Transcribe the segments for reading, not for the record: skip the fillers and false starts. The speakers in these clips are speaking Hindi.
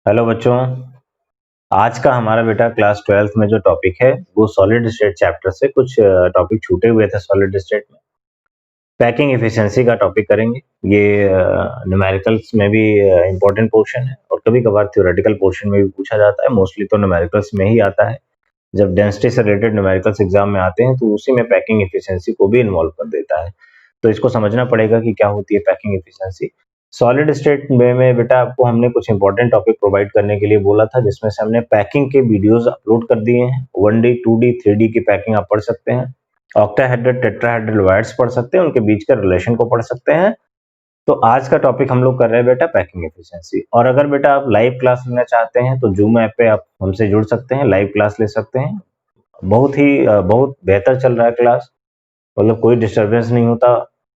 हेलो बच्चों। आज का हमारा बेटा क्लास 12th में जो टॉपिक है वो सॉलिड स्टेट चैप्टर से कुछ टॉपिक छूटे हुए थे। सॉलिड स्टेट में पैकिंग एफिशिएंसी का टॉपिक करेंगे। ये न्यूमेरिकल्स में भी इम्पोर्टेंट पोर्शन है और कभी कभार थ्योरेटिकल पोर्शन में भी पूछा जाता है। मोस्टली तो न्यूमेरिकल्स में ही आता है। जब डेंसिटी से रिलेटेड न्यूमेरिकल्स एग्जाम में आते हैं तो उसी में पैकिंग एफिशिएंसी को भी इन्वॉल्व कर देता है। तो इसको समझना पड़ेगा कि क्या होती है पैकिंग एफिशिएंसी। सॉलिड स्टेट में बेटा आपको हमने कुछ इंपॉर्टेंट टॉपिक प्रोवाइड करने के लिए बोला था, जिसमें से हमने पैकिंग के वीडियोस अपलोड कर दिए हैं। 1D 2D 3D की पैकिंग आप पढ़ सकते हैं। ऑक्टाहेड्रल टेट्राहेड्रल वायर्स पढ़ सकते हैं, उनके बीच के रिलेशन को पढ़ सकते हैं। तो आज का टॉपिक हम लोग कर रहे हैं बेटा पैकिंग एफिशिएंसी। और अगर बेटा आप लाइव क्लास लेना चाहते हैं तो जूम ऐप पे आप हमसे जुड़ सकते हैं, लाइव क्लास ले सकते हैं। बहुत बेहतर चल रहा है क्लास, मतलब कोई डिस्टरबेंस नहीं होता।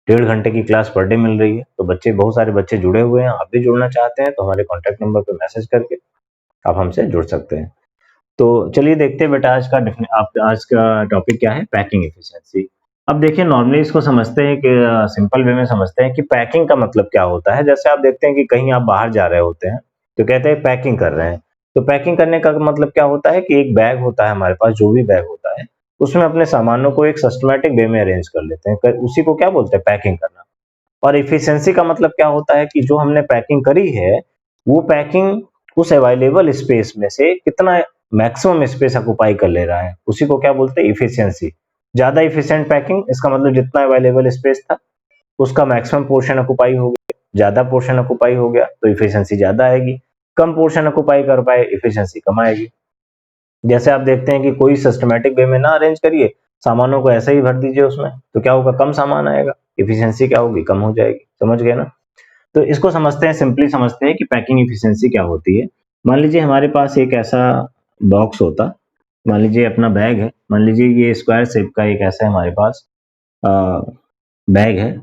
1.5 घंटे की क्लास पर डे मिल रही है, तो बहुत सारे बच्चे जुड़े हुए हैं। आप भी जुड़ना चाहते हैं तो हमारे कॉन्टैक्ट नंबर पे मैसेज करके आप हमसे जुड़ सकते हैं। तो चलिए देखते हैं बेटा आज का टॉपिक क्या है, पैकिंग एफिशिएंसी। अब देखिए, नॉर्मली इसको समझते हैं कि सिंपल वे में समझते हैं कि पैकिंग का मतलब क्या होता है। जैसे आप देखते हैं कि कहीं आप बाहर जा रहे होते हैं तो कहते हैं पैकिंग कर रहे हैं। तो पैकिंग करने का मतलब क्या होता है कि एक बैग होता है हमारे पास, जो भी बैग होता है उसमें अपने सामानों को एक सिस्टमैटिक वे में अरेंज कर लेते हैं, उसी को क्या बोलते हैं, पैकिंग करना। और इफिशिएंसी का मतलब क्या होता है कि जो हमने पैकिंग करी है वो पैकिंग उस अवेलेबल स्पेस में से कितना मैक्सिमम स्पेस ऑक्युपाई कर ले रहा है, उसी को क्या बोलते हैं, इफिशिएंसी। ज्यादा इफिशिएंट पैकिंग, इसका मतलब जितना अवेलेबल स्पेस था उसका मैक्सिमम पोर्शन ऑक्युपाई हो गया। ज्यादा पोर्शन ऑक्युपाई हो गया तो इफिशिएंसी ज्यादा आएगी। कम पोर्शन ऑक्युपाई कर पाए, इफिशिएंसी कम आएगी। जैसे आप देखते हैं कि कोई सिस्टमैटिक वे में ना अरेंज करिए, सामानों को ऐसे ही भर दीजिए उसमें, तो क्या होगा, कम सामान आएगा, इफिशिएंसी क्या होगी, कम हो जाएगी। समझ गए ना। तो इसको समझते हैं, सिंपली समझते हैं कि पैकिंग इफिशिएंसी क्या होती है। मान लीजिए हमारे पास एक ऐसा बॉक्स होता, मान लीजिए अपना बैग है, मान लीजिए ये स्क्वायर शेप का एक ऐसा हमारे पास बैग है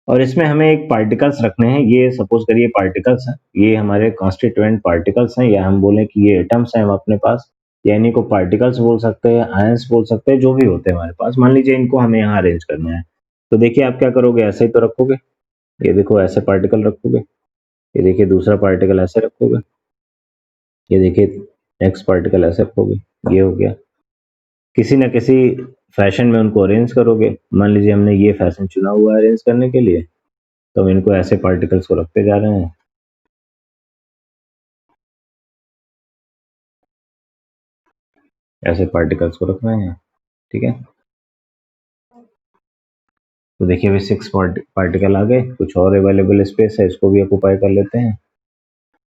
और इसमें हमें एक पार्टिकल्स रखने हैं। ये सपोज करिए पार्टिकल्स हैं, ये हमारे कॉन्स्टिट्यूएंट पार्टिकल्स हैं, या हम बोलें कि ये एटम्स हैं अपने पास, या इन्हीं को पार्टिकल्स बोल सकते हैं, आयंस बोल सकते हैं, जो भी होते हैं हमारे पास। मान लीजिए इनको हमें यहाँ अरेंज करना है। तो देखिए आप क्या करोगे, ऐसे ही तो रखोगे। ये देखो ऐसे पार्टिकल रखोगे, ये देखिए दूसरा पार्टिकल ऐसे रखोगे, ये देखिए नेक्स्ट पार्टिकल ऐसे रखोगे। ये हो गया। किसी न किसी फैशन में उनको अरेंज करोगे। मान लीजिए हमने ये फैशन चुना हुआ है अरेंज करने के लिए, तो हम इनको ऐसे पार्टिकल्स को रखते जा रहे हैं। ऐसे पार्टिकल्स को रख रहे हैं, ठीक है। तो देखिए अभी 6 पार्टिकल आ गए, कुछ और अवेलेबल स्पेस है, इसको भी ऑक्युपाई कर लेते हैं।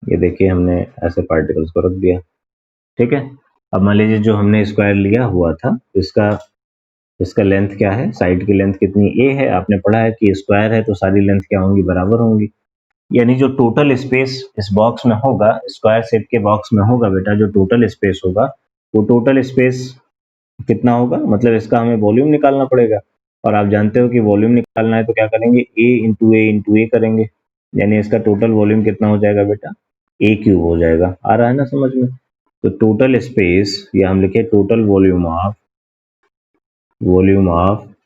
ये देखिए हमने ऐसे पार्टिकल्स को रख दिया, ठीक है। अब मान लीजिए जो हमने स्क्वायर लिया हुआ था, इसका इसका लेंथ क्या है, साइड की लेंथ कितनी ए है। आपने पढ़ा है कि स्क्वायर है तो सारी लेंथ क्या होंगी, बराबर होंगी। यानी जो टोटल स्पेस इस बॉक्स में होगा, स्क्वायर शेप के बॉक्स में होगा बेटा, जो टोटल स्पेस होगा वो टोटल स्पेस कितना होगा, मतलब इसका हमें वॉल्यूम निकालना पड़ेगा। और आप जानते हो कि वॉल्यूम निकालना है तो क्या करेंगे, ए करेंगे। यानी इसका टोटल वॉल्यूम कितना हो जाएगा बेटा, ए क्यूब हो जाएगा। आ रहा है ना समझ में। तो टोटल स्पेस, या हम लिखे total volume of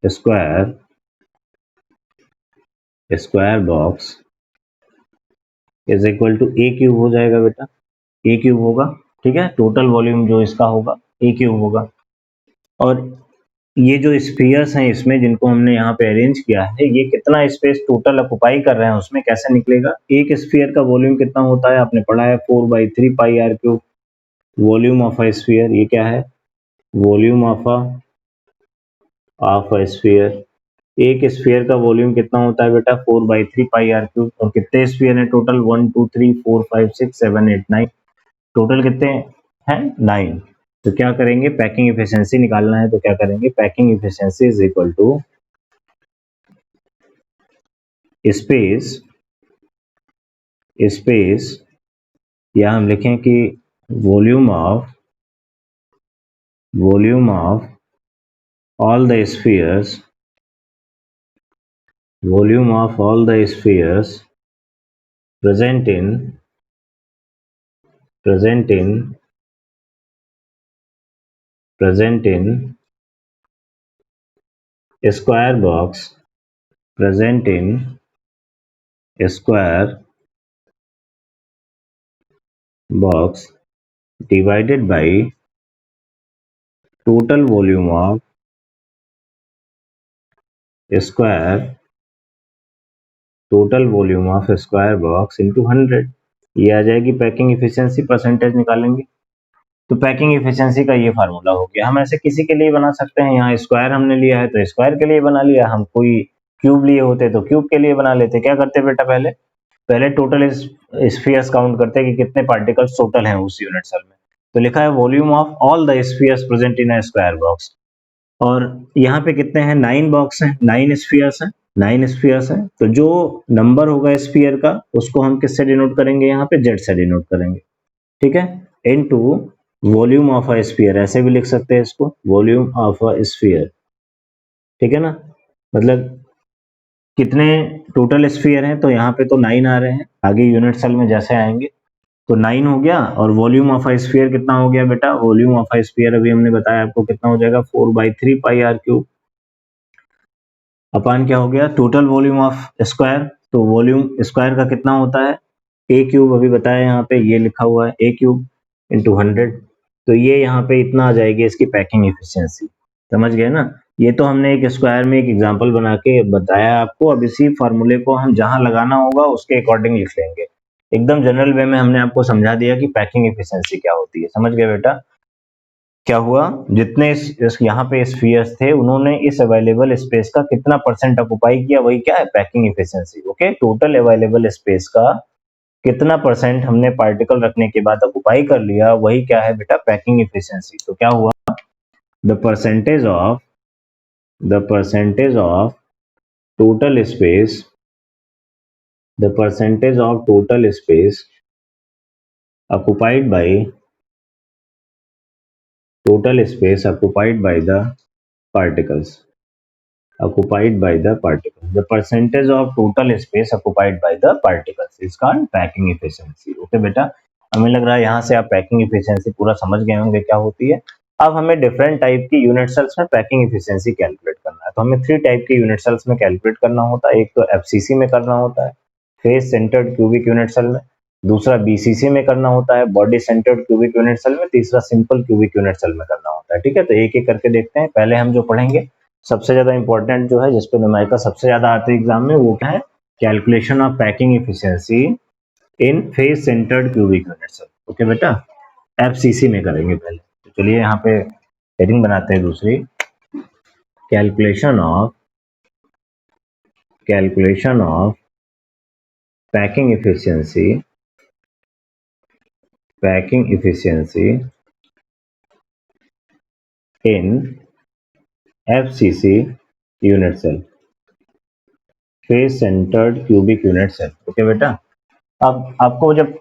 square square box is equal to a cube हो जाएगा बेटा। ए क्यूब होगा, ठीक है। टोटल वॉल्यूम जो इसका होगा ए क्यूब होगा। और ये जो स्फीयर्स हैं इसमें, जिनको हमने यहाँ पे अरेंज किया है, ये कितना स्पेस टोटल ऑक्युपाई कर रहे हैं उसमें कैसे निकलेगा। एक स्फीयर का वॉल्यूम कितना होता है, आपने पढ़ा है 4/3 pi r cube. Volume of a sphere, ये क्या है, वॉल्यूम ऑफ अ स्फीयर। एक स्फीयर का वॉल्यूम कितना होता है बेटा, 4/3 पाई आर क्यूब। और कितने स्फीयर हैं टोटल, 1 2 3 4 5 6 7 8 9, टोटल कितने हैं, 9। तो क्या करेंगे, पैकिंग इफिशियंसी निकालना है तो क्या करेंगे, packing efficiency is equal to space space, या हम लिखें कि volume of all the spheres, volume of all the spheres present in present in present in square box, present in square box divided by total volume of square box into 100। ये आ जाएगी पैकिंग इफिशियंसी, परसेंटेज निकालेंगे तो पैकिंग इफिशियंसी का ये फार्मूला हो गया। हम ऐसे किसी के लिए बना सकते हैं, यहाँ स्क्वायर हमने लिया है तो स्क्वायर के लिए बना लिया, हम कोई क्यूब लिए होते तो क्यूब के लिए बना लेते। क्या करते बेटा, पहले टोटल स्फीयर्स काउंट करते हैं कि कितने पार्टिकल्स टोटल हैं उस यूनिट सेल में। तो लिखा है volume of all the spheres present in a square box, और यहाँ पे कितने हैं, 9 बॉक्स हैं, 9 स्फीयर्स हैं, 9 स्फीयर्स हैं। तो जो नंबर होगा स्फीयर का उसको हम किससे डिनोट करेंगे, यहाँ पे जेड से डिनोट करेंगे, ठीक है। Into volume of a sphere, ऐसे भी लिख सकते हैं इसको, वॉल्यूम ऑफ अ स्फीयर, ठीक है ना। मतलब कितने टोटल स्फीयर हैं, तो यहाँ पे तो 9 आ रहे हैं, आगे यूनिट सेल में जैसे आएंगे तो 9 हो गया। और वॉल्यूम ऑफ अ स्फीयर कितना हो गया बेटा, वॉल्यूम ऑफ अ स्फीयर अभी हमने बताया आपको कितना हो जाएगा, 4/3 पाई आर क्यूब अपान क्या हो गया, टोटल वॉल्यूम ऑफ स्क्वायर। तो वॉल्यूम स्क्वायर का कितना होता है, ए क्यूब, अभी बताया यहाँ पे ये लिखा हुआ है ए क्यूब इंटू 100। तो ये यहाँ पे इतना आ जाएगी इसकी पैकिंग एफिशिएंसी, समझ गए ना। ये तो हमने एक स्क्वायर में एक एग्जांपल बना के बताया आपको। अब इसी फार्मूले को हम जहां लगाना होगा उसके अकॉर्डिंग लिख लेंगे। एकदम जनरल वे में हमने आपको समझा दिया कि पैकिंग एफिशिएंसी क्या होती है, समझ गए बेटा। क्या हुआ, जितने यहाँ पे स्फीयर्स थे उन्होंने इस अवेलेबल स्पेस का कितना परसेंट ऑक्युपाई किया, वही क्या है, packing efficiency. Okay, total available space का कितना परसेंट हमने पार्टिकल रखने के बाद ऑक्युपाई कर लिया, वही क्या है बेटा, पैकिंग एफिशिएंसी। तो क्या हुआ, the percentage of total space, the percentage of total space occupied by total space occupied by the particles, the percentage of total space occupied by the particles is called packing efficiency। Okay बेटा, हमें लग रहा है यहाँ से आप पैकिंग एफिशिएंसी पूरा समझ गए होंगे क्या होती है। अब हमें डिफरेंट टाइप की यूनिट सेल्स में पैकिंग एफिशिएंसी कैलकुलेट करना है। तो हमें 3 टाइप की यूनिट सेल्स में कैलकुलेट करना होता है। एक तो एफसीसी में करना होता है, face centred cubic unit cell में। दूसरा बीसीसी में करना होता है, body centred cubic unit cell में। तीसरा सिंपल क्यूबिक यूनिट सेल में करना होता है, ठीक है। तो एक एक करके देखते हैं। पहले हम जो पढ़ेंगे सबसे ज्यादा इंपॉर्टेंट जो है, जिसपे नुमेरिकल सबसे ज्यादा आते हैं एग्जाम में, वो क्या है, calculation of packing efficiency in face centred cubic unit cell. Okay बेटा, एफसीसी में करेंगे पहले। तो चलिए यहाँ पे हेडिंग बनाते हैं दूसरी, calculation of packing efficiency in FCC unit cell, face centred cubic unit cell. Okay बेटा, अब आपको जब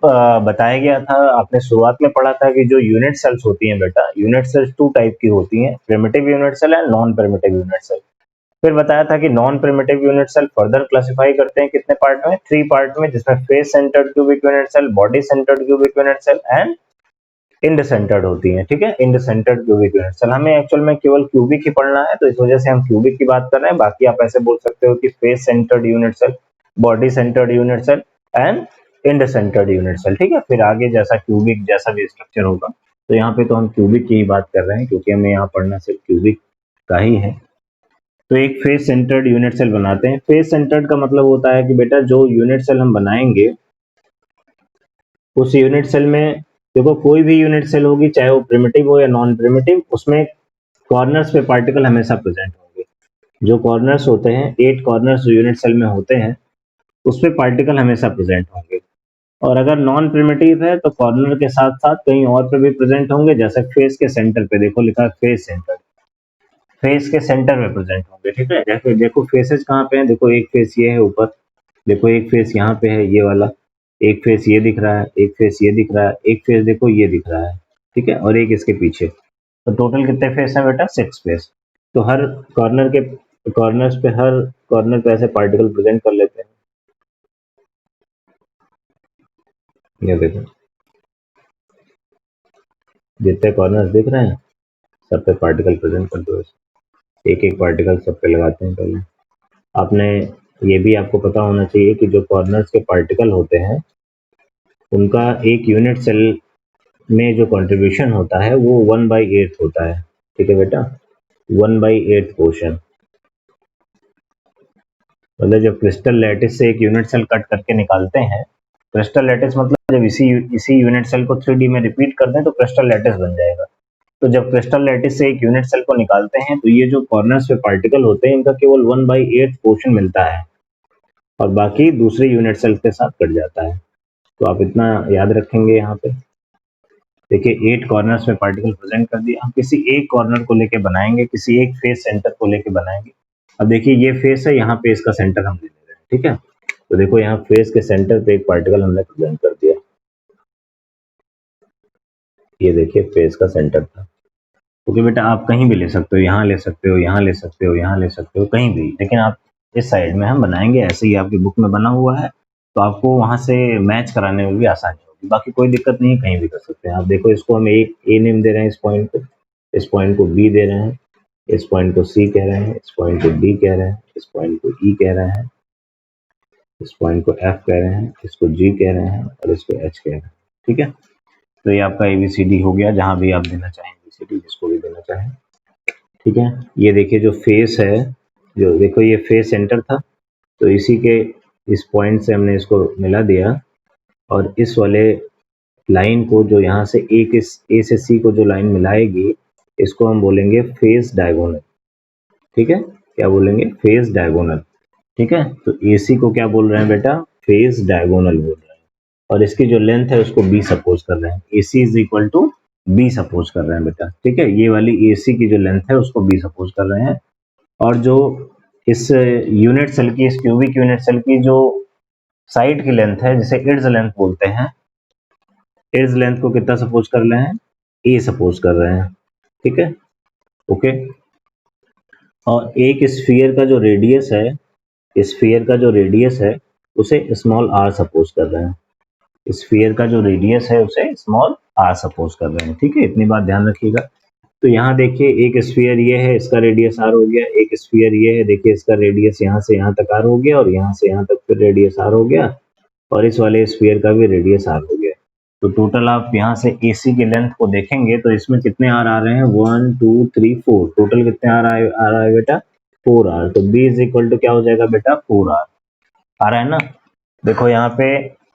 बताया गया था, आपने शुरुआत में पढ़ा था कि जो यूनिट सेल्स होती हैं बेटा, यूनिट सेल्स 2 टाइप की होती हैं, primitive unit cell and non primitive unit cell. फिर बताया था कि non primitive unit cell further classify करते हैं कितने पार्ट में, 3 पार्ट में, जिसमें face centred cubic unit cell, body centred cubic unit cell and end centred होती है, ठीक है। End centred cubic unit cell, हमें एक्चुअल में केवल क्यूबिक ही पढ़ना है, तो इस वजह से हम क्यूबिक की बात कर रहे हैं। बाकी आप ऐसे बोल सकते हो कि face centred unit cell, body centred unit cell and end centred unit cell, ठीक है। फिर आगे जैसा क्यूबिक जैसा भी स्ट्रक्चर होगा, तो यहाँ पे तो हम क्यूबिक की ही बात कर रहे हैं क्योंकि हमें यहाँ पढ़ना सिर्फ क्यूबिक का ही है। तो एक फेस सेंटर्ड यूनिट सेल बनाते हैं। फेस सेंटर्ड का मतलब होता है कि बेटा जो यूनिट सेल हम बनाएंगे उस यूनिट सेल में, देखो कोई भी यूनिट सेल होगी, चाहे वो प्रिमिटिव हो या नॉन प्रिमिटिव, उसमें कॉर्नर्स पे पार्टिकल हमेशा प्रेजेंट होंगे। जो कॉर्नर्स होते हैं, 8 कॉर्नर्स जो यूनिट सेल में होते हैं, उस पे पार्टिकल हमेशा प्रेजेंट होंगे। और अगर नॉन प्रिमिटिव है तो कॉर्नर के साथ साथ कहीं और पे भी प्रेजेंट होंगे, जैसे फेस के सेंटर पे देखो लिखा है फेस सेंटर, फेस के सेंटर में प्रेजेंट होंगे, ठीक है। जैसे देखो फेसेस कहाँ पे हैं, देखो एक फेस ये है ऊपर, देखो एक फेस यहाँ पे है ये वाला, एक फेस ये दिख रहा है, एक फेस ये दिख रहा है, एक फेस देखो ये दिख रहा है, ठीक है, और एक इसके पीछे। तो टोटल कितने फेस हैं बेटा, 6 फेस। तो हर कॉर्नर के कॉर्नर्स पे, हर कॉर्नर पे ऐसे पार्टिकल प्रेजेंट कर लेते हैं। ये देखो जितने कॉर्नर्स दिख रहे हैं सब पे पार्टिकल प्रेजेंट कर दो, एक एक पार्टिकल सब पे लगाते हैं पहले। आपने ये भी आपको पता होना चाहिए कि जो कॉर्नर्स के पार्टिकल होते हैं उनका एक यूनिट सेल में जो कंट्रीब्यूशन होता है वो 1/8 होता है। ठीक है बेटा, 1/8 पोर्शन। मतलब जब क्रिस्टल लैटिस से एक यूनिट सेल कट करके निकालते हैं, क्रिस्टल लैटिस मतलब जब इसी यूनिट सेल को 3D में रिपीट कर दें तो क्रिस्टल लैटिस बन जाएगा। तो जब क्रिस्टल लैटिस से एक यूनिट सेल को निकालते हैं तो ये जो कॉर्नर्स पे पार्टिकल होते हैं इनका केवल 1/8 पोर्शन मिलता है और बाकी दूसरे यूनिट सेल के साथ कट जाता है। तो आप इतना याद रखेंगे यहाँ पे। देखिए 8 कॉर्नर्स में पार्टिकल प्रेजेंट कर दिया। हम किसी एक कॉर्नर को लेके बनाएंगे, किसी एक फेस सेंटर को लेके बनाएंगे। अब देखिए ये फेस है, यहाँ पे इसका सेंटर हम ले ले रहे हैं। ठीक है, तो देखो यहाँ फेस के सेंटर पे एक पार्टिकल हमने प्रेजेंट कर दिया। ये देखिए फेस का सेंटर था। क्योंकि बेटा आप कहीं भी ले सकते हो, यहाँ ले सकते हो, यहाँ ले सकते हो, यहाँ ले सकते हो, कहीं भी, लेकिन आप इस साइड में हम बनाएंगे। ऐसे ही आपकी बुक में बना हुआ है तो आपको वहां से मैच कराने में भी आसानी होगी। बाकी कोई दिक्कत नहीं, कहीं भी कर सकते हैं आप। देखो इसको हम ए नेम दे रहे हैं, इस पॉइंट को, इस पॉइंट को बी दे रहे हैं, इस पॉइंट को सी कह रहे हैं, इस पॉइंट को डी कह रहे हैं, इस पॉइंट को ई कह रहे हैं, इस पॉइंट को एफ कह रहे हैं, इसको जी कह रहे हैं और इसको एच कह रहे हैं। ठीक है, तो ये आपका ABCD हो गया, जहां भी आप देना चाहें ABCD, जिसको भी देना चाहें। ठीक है, ये देखिए जो फेस है, जो देखो ये फेस सेंटर था, तो इसी के इस पॉइंट से हमने इसको मिला दिया और इस वाले लाइन को, जो यहाँ से ए से सी को जो लाइन मिलाएगी, इसको हम बोलेंगे फेस डायगोनल। ठीक है, क्या बोलेंगे? Face diagonal. ठीक है, तो AC को क्या बोल रहे हैं बेटा? फेस डायगोनल बोल रहे हैं। और इसकी जो लेंथ है उसको B सपोज कर रहे हैं। AC is equal to B suppose कर रहे हैं बेटा। ठीक है, ये वाली AC की जो लेंथ है उसको B सपोज कर रहे हैं। और जो इस यूनिट सेल की, इस क्यूबिक यूनिट सेल की जो साइड की लेंथ है, जिसे इड्स लेंथ बोलते हैं, इड्स लेंथ को कितना सपोज कर रहे हैं? A सपोज कर रहे हैं। ठीक है, ओके। और एक स्फीयर का जो रेडियस है, स्फीयर का जो रेडियस है उसे स्मॉल r सपोज कर रहे हैं। स्फीयर का जो रेडियस है उसे स्मॉल r सपोज कर रहे हैं। ठीक है, इतनी बात ध्यान रखिएगा। तो यहाँ देखिए एक स्फीयर ये है, इसका रेडियस r हो गया। एक स्फीयर ये है, देखिए इसका रेडियस यहाँ से यहाँ तक r हो गया और यहाँ से यहाँ तक फिर रेडियस r हो गया और इस वाले स्फीयर का भी रेडियस r हो गया। तो टोटल आप यहाँ से AC की लेंथ को देखेंगे तो इसमें कितने r आ रहे हैं? 1 2 3 4। टोटल कितने r आ रहा है बेटा? 4r। तो B इज इक्वल टू क्या हो जाएगा बेटा? 4r। आ रहा है ना? देखो यहाँ पे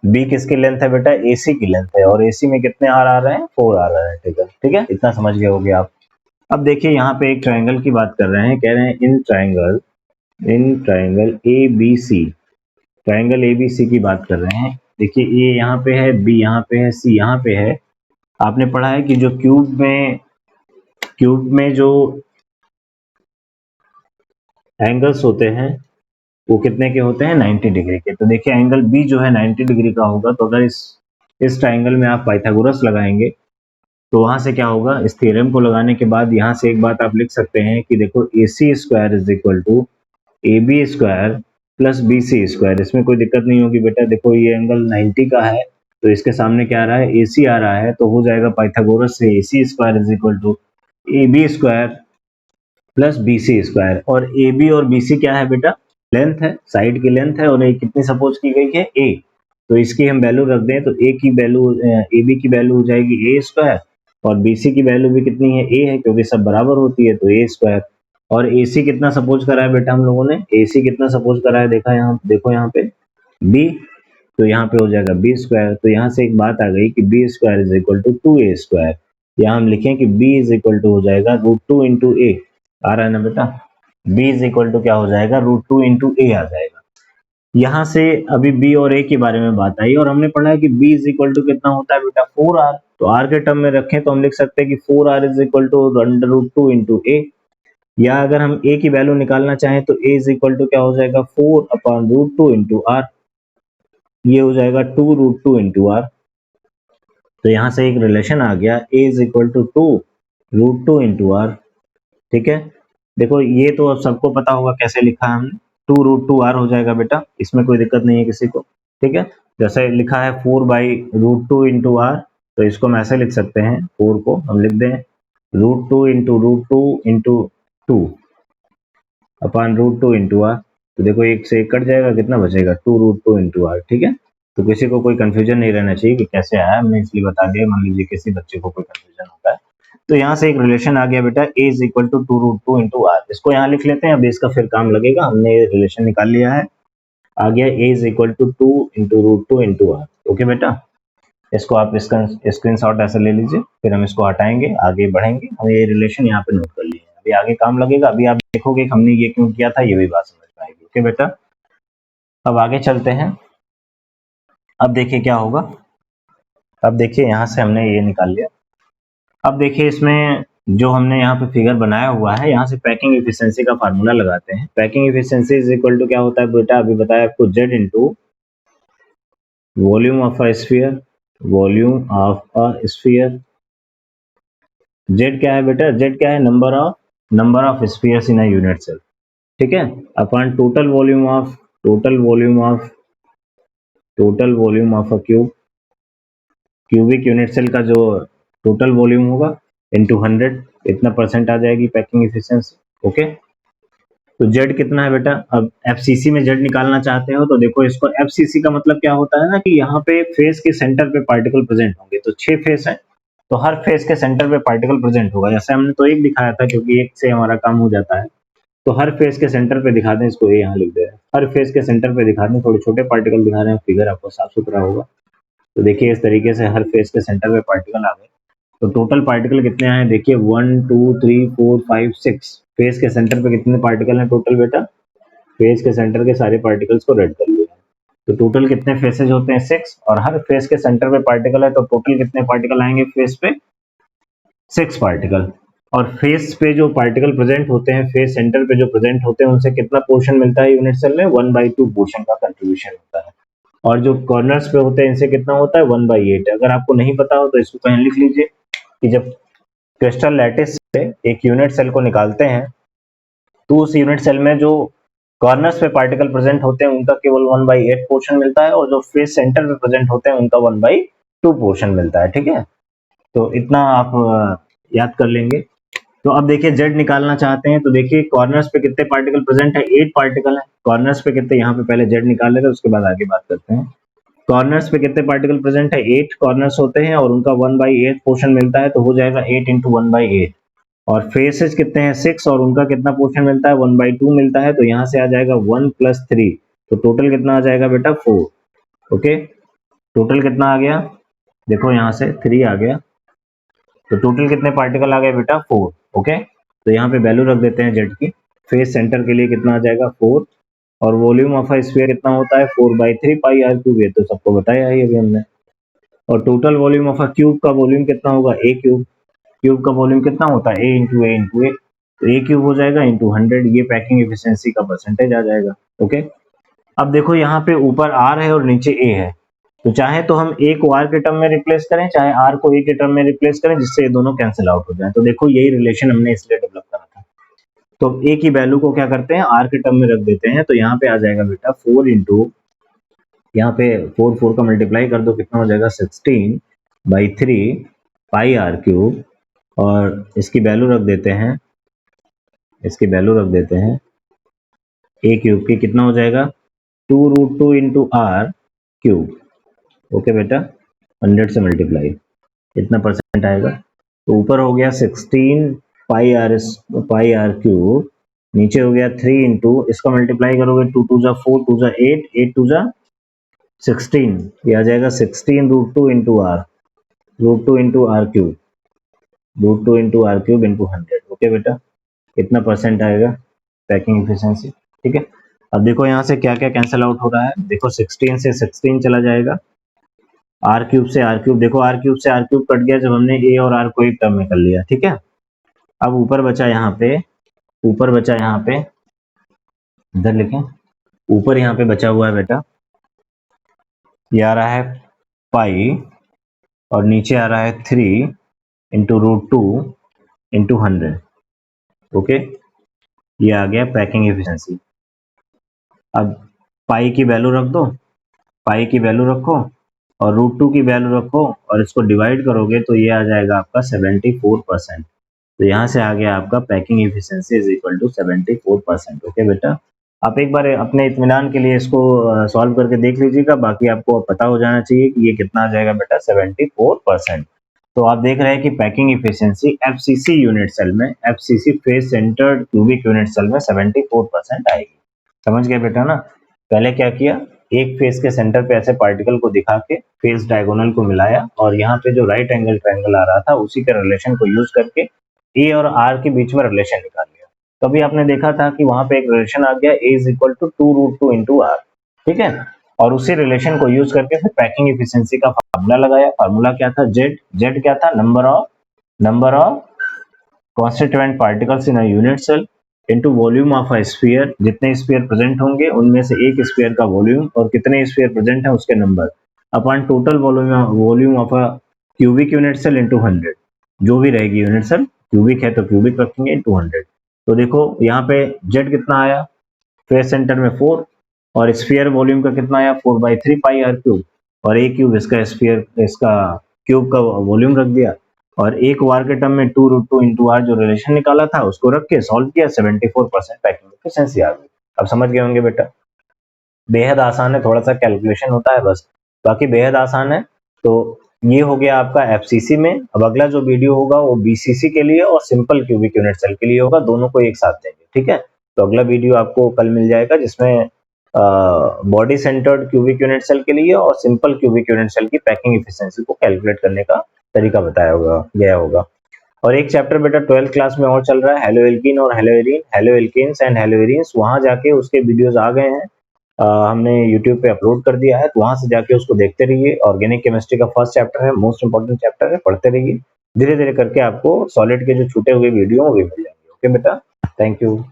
B किसकी लेंथ है बेटा? AC की लेंथ है और AC में कितने r आ रहे हैं? 4 आ रहे हैं। ठीक है, ठीक है, इतना समझ गए होगे आप। अब देखिए यहाँ पे एक ट्रायंगल की बात कर रहे हैं। कह रहे हैं in triangle ABC, triangle ABC की बात कर रहे हैं। देखिए A यहाँ पे है, B यहाँ पे है, C यहाँ पे है। आपने पढ़ा है कि जो क्यूब में जो एंगल्स होते हैं वो कितने के होते हैं? 90 डिग्री के। तो देखिए एंगल B जो है 90 डिग्री का होगा। तो अगर इस ट्रायंगल में आप पाइथागोरस लगाएंगे तो वहां से क्या होगा? इस थ्योरम को लगाने के बाद यहाँ से एक बात आप लिख सकते हैं कि देखो AC square is equal to AB square plus BC square. इसमें कोई दिक्कत नहीं होगी बेटा। देखो ये एंगल 90 का है तो इसके सामने क्या आ रहा है? AC आ रहा है, तो हो जाएगा पाइथागोरस से AC square is equal to AB square plus BC square. और AB और BC क्या है बेटा? लेंथ है, साइड की लेंथ है। और ये कितनी सपोज की गई है? A। तो इसकी हम वैल्यू रख दें तो A की वैल्यू, AB की वैल्यू हो जाएगी A स्क्वायर और BC की वैल्यू भी कितनी है? A है, क्योंकि सब बराबर होती है तो A स्क्वायर। और AC कितना सपोज करा है बेटा हम लोगों ने? AC कितना सपोज करा है? देखो यहाँ पे B, तो यहाँ पे हो जाएगा B स्क्वायर। तो यहाँ से एक बात आ गई कि B square is equal to 2A square. यहाँ हम लिखें कि B इज इक्वल टू हो जाएगा √2 इंटू A। आ रहा है ना बेटा? B इज इक्वल टू क्या हो जाएगा? √2 इंटू A आ जाएगा। यहाँ से अभी B और A के बारे में बात आई और हमने पढ़ा है कि B इज इक्वल टू कितना होता है बेटा? 4R। तो R के टर्म में रखें तो हम लिख सकते हैं कि 4R is equal to √2 into A। या अगर हम A की वैल्यू निकालना चाहें तो A इज इक्वल टू क्या हो जाएगा? 4/√2 इंटू R। ये हो जाएगा 2√2 इंटू R। तो यहाँ से एक रिलेशन आ गया, A is equal to 2√2 into R। ठीक है, देखो ये तो अब सबको पता होगा कैसे लिखा है हमने। 2√2R हो जाएगा बेटा, इसमें कोई दिक्कत नहीं है किसी को। ठीक है, जैसे लिखा है 4/√2 इंटू R, तो इसको हम ऐसे लिख सकते हैं। 4 को हम लिख दें √2 into √2 into 2 upon √2 into R। तो देखो एक से एक कट जाएगा, कितना बचेगा? 2√2 इंटू R। ठीक है, तो किसी को कोई कंफ्यूजन नहीं रहना चाहिए कि कैसे आया, हमने इसलिए बता दिया, मान लीजिए किसी बच्चे को कोई कंफ्यूजन होता है। तो यहाँ से एक रिलेशन आ गया बेटा, a is equal to 2√2 into R. इसको यहाँ लिख लेते हैं, अब इसका फिर काम लगेगा, हमने ये रिलेशन निकाल लिया है, आ गया a is equal to 2 into √2 into R. Okay बेटा, इसको आप इसका स्क्रीनशॉट ऐसे ले लीजिए, फिर हम इसको हटाएंगे, आगे बढ़ेंगे, हम ये रिलेशन यहाँ पे नोट कर लिए, अभी आगे काम लगेगा। अभी आप देखोगे हमने ये क्यों किया था, ये भी बात समझ में आएगी। ओके बेटा, अब आगे चलते हैं। अब देखिए क्या होगा, अब देखिए यहाँ से हमने ये निकाल लिया। अब देखिए इसमें जो हमने यहाँ पे फिगर बनाया हुआ है, यहाँ से पैकिंग एफिशिएंसी का फार्मूला लगाते हैं। Packing efficiency is equal to क्या होता है बेटा, अभी बताया आपको, z into volume of a sphere, volume of a sphere. z क्या है बेटा, z क्या है, number of spheres in a unit cell, ठीक है, upon total volume of a cubic unit cell का जो टोटल वॉल्यूम होगा इनटू 100, इतना परसेंट आ जाएगी पैकिंग एफिशिएंसी। ओके, तो z कितना है बेटा, अब एफसीसी में z निकालना चाहते हो तो देखो, इसको एफसीसी का मतलब क्या होता है ना, कि यहाँ पे फेस के सेंटर पे पार्टिकल प्रेजेंट होंगे। तो 6 फेस है, तो हर फेस के सेंटर पे पार्टिकल प्रेजेंट होगा। जैसे हमने तो एक दिखाया था, क्योंकि एक से हमारा काम हो जाता है, तो हर फेस के सेंटर पे दिखा दें, इसको ये यहाँ लिख दे रहे हैं, हर फेस के सेंटर पे दिखा दें, थोड़े छोटे पार्टिकल दिखा रहे हैं, फिगर आपको साफ सुथरा होगा। तो देखिए इस तरीके से हर फेस के सेंटर पे पार्टिकल आ गए। तो टोटल पार्टिकल कितने आए, देखिए 1 2 3 4 5 6, फेस के सेंटर पे कितने पार्टिकल हैं टोटल बेटा, फेस के सेंटर के सारे पार्टिकल्स को रेड कर लिया। तो टोटल कितने फेसेज होते हैं, 6, और हर फेस के सेंटर पे पार्टिकल है, तो टोटल कितने पार्टिकल आएंगे फेस पे, 6 पार्टिकल। और फेस पे जो पार्टिकल प्रेजेंट होते हैं, फेस सेंटर पे जो प्रेजेंट होते हैं, उनसे कितना पोर्शन मिलता है यूनिट सेल में, 1/2 पोर्शन का कंट्रीब्यूशन होता है। और जो कॉर्नर्स पे होते हैं, इनसे कितना होता है, 1/8। अगर आपको नहीं पता हो तो इसको कहीं लिख लीजिए कि जब क्रिस्टल लैटिस से एक यूनिट सेल को निकालते हैं, तो उस यूनिट सेल में जो कॉर्नर्स पे पार्टिकल प्रेजेंट होते हैं, उनका केवल 1/8 पोर्शन मिलता है, और जो फेस सेंटर पे प्रेजेंट होते हैं, उनका 1/2 पोर्शन मिलता है। ठीक है, तो इतना आप याद कर लेंगे। तो अब देखिए जेड निकालना चाहते हैं, तो देखिए कॉर्नर्स पे कितने पार्टिकल प्रेजेंट है, 8 पार्टिकल है। कॉर्नर्स पे कितने, यहाँ पे पहले जेड निकाल लेते हैं, उसके बाद आगे बात करते हैं। कॉर्नर्स पे कितने पार्टिकल प्रेजेंट है, 8 कॉर्नर्स होते हैं, और उनका 1/8 पोर्शन मिलता है, तो हो जाएगा 8 इंटू 1/8। और फेसेस कितने हैं, 6, और उनका कितना पोर्शन मिलता है, 1/2 मिलता है, तो यहाँ से आ जाएगा 1 + 3, तो टोटल कितना आ जाएगा बेटा, 4। ओके, टोटल कितना आ गया, देखो यहाँ से 3 आ गया, तो टोटल कितने पार्टिकल आ गए बेटा, 4। ओके, तो यहाँ पे वैल्यू रख देते हैं जेड की। फेस सेंटर के लिए कितना आ जाएगा, 4, और वॉल्यूम ऑफ अ स्फीयर कितना होता है, 4/3 पाई आर क्यूब, ये तो सबको बताया है अभी हमने। और total volume of a cube का वॉल्यूम कितना होगा, ए क्यूब, क्यूब का वॉल्यूम कितना होता है, ए इंटू ए इंटू ए, तो ए क्यूब हो जाएगा इंटू 100, ये पैकिंग एफिशिएंसी का परसेंटेज आ जाएगा। ओके, अब देखो यहाँ पे ऊपर आर है और नीचे ए है, तो चाहे तो हम ए को आर के टर्म में रिप्लेस करें, चाहे आर को ए के टर्म में रिप्लेस करें, जिससे ये दोनों कैंसिल आउट हो जाए। तो देखो यही रिलेशन हमने इसलिए डेवलप करा था। तो ए की वैल्यू को क्या करते हैं, आर के टर्म में रख देते हैं, तो यहाँ पे आ जाएगा बेटा 4 इंटू, यहाँ पे 4 का मल्टीप्लाई कर दो, कितना हो जाएगा 16/3 पाई आर क्यूब, और इसकी वैल्यू रख देते हैं, ए क्यूब की कितना हो जाएगा 2√2 इंटू आर क्यूब। ओके बेटा, 100 से मल्टीप्लाई, इतना परसेंट आएगा। तो ऊपर हो गया 16 पाई आर क्यूब, नीचे हो गया 3 इंटू, इसका मल्टीप्लाई करोगे, 2 2 4, 2 8, 8 2 16, ये आ जाएगा 16√2 into R, √2 into R cube, √2 into R cube into 100। Okay बेटा, कितना परसेंट आएगा पैकिंग एफिशिएंसी। ठीक है, अब देखो यहाँ से क्या क्या कैंसिल आउट हो रहा है, देखो 16 से 16 चला जाएगा, आर क्यूब से आर क्यूब, देखो आर क्यूब से आर क्यूब कट गया जब हमने ए और आर को एक टर्म में कर लिया। ठीक है, अब ऊपर बचा यहाँ पे, इधर लिखें, ऊपर यहाँ पे बचा हुआ है बेटा, ये आ रहा है पाई, और नीचे आ रहा है 3 इंटू √2 इंटू 100। ओके, ये आ गया पैकिंग एफिशिएंसी। अब पाई की वैल्यू रख दो, पाई की वैल्यू रखो, और √2 की वैल्यू रखो, और इसको डिवाइड करोगे तो ये आ जाएगा आपका 74%। तो यहाँ से आ गया आपका packing efficiency is equal to 74%। Okay बेटा, आप एक बार अपने इत्मीनान के लिए इसको सॉल्व करके देख लीजिएगा, बाकी आपको पता हो जाना चाहिए कि ये कितना आ जाएगा बेटा 74%। तो आप देख रहे हैं कि packing efficiency FCC unit cell में, FCC face centred cubic unit cell में 74% आएगी। समझ गए बेटा ना? पहले क्या किया, एक फेस के सेंटर पे ऐसे पार्टिकल को दिखा के फेस डायगोनल को मिलाया और यहाँ पे जो राइट एंगल ट्रायंगल आ रहा था उसी के रिलेशन को यूज करके ए और आर के बीच में रिलेशन निकाल लिया। तभी आपने देखा था कि वहां पे एक रिलेशन आ गया a is equal to 2√2 into r, ठीक है। और उसी रिलेशन को यूज करके फिर पैकिंग इफिशियंसी का फार्मूला लगाया। फार्मूला क्या था, जेड। जेड क्या था, number of constituent particles in a unit cell into volume of a sphere. जितने स्फीयर प्रेजेंट होंगे उनमें से एक स्फीयर का वॉल्यूम और कितने स्फीयर प्रेजेंट है उसके number upon total volume of a cubic unit cell into 100। जो भी रहेगी यूनिट सेल, क्यूबिक है तो क्यूबिक रखेंगे इनटू 100। तो देखो यहाँ पे जेड कितना आया, फेस सेंटर में 4 और स्फीयर वॉल्यूम का कितना आया 4/3 पाई आर क्यूब, और ए क्यूब इसका स्फीयर, इसका क्यूब का वॉल्यूम रख दिया और एक वार के टर्म में 2√2 इंटू आर जो रिलेशन निकाला था उसको रख के सॉल्व किया, 74% पैकिंग एफिशिएंसी आ गई। अब समझ गए होंगे बेटा, बेहद आसान है, थोड़ा सा कैलकुलेशन होता है बस, बाकी बेहद आसान है। तो ये हो गया आपका एफसीसी में। अब अगला जो वीडियो होगा वो बीसीसी के लिए और सिंपल क्यूबिक यूनिट सेल के लिए होगा, दोनों को एक साथ देंगे, ठीक है। तो अगला वीडियो आपको कल मिल जाएगा जिसमें body centred cubic unit cell के लिए और सिंपल क्यूबिक यूनिट सेल की पैकिंग एफिशिएंसी को कैलकुलेट करने का तरीका बताया होगा गया होगा। और एक चैप्टर बेटा 12th क्लास में और चल रहा है, हेलोएल्कीन और हेलोएरीन, हेलोएल्केन्स एंड हेलोएरीन्स। वहां जाके उसके वीडियोस आ गए हैं, हमने यूट्यूब पे अपलोड कर दिया है, तो वहां से जाके उसको देखते रहिए। ऑर्गेनिक केमिस्ट्री का फर्स्ट चैप्टर है, मोस्ट इंपॉर्टेंट चैप्टर है, पढ़ते रहिए। धीरे धीरे करके आपको सॉलिड के जो छूटे हुए वीडियो वो भी मिल जाएंगे। ओके बेटा, थैंक यू।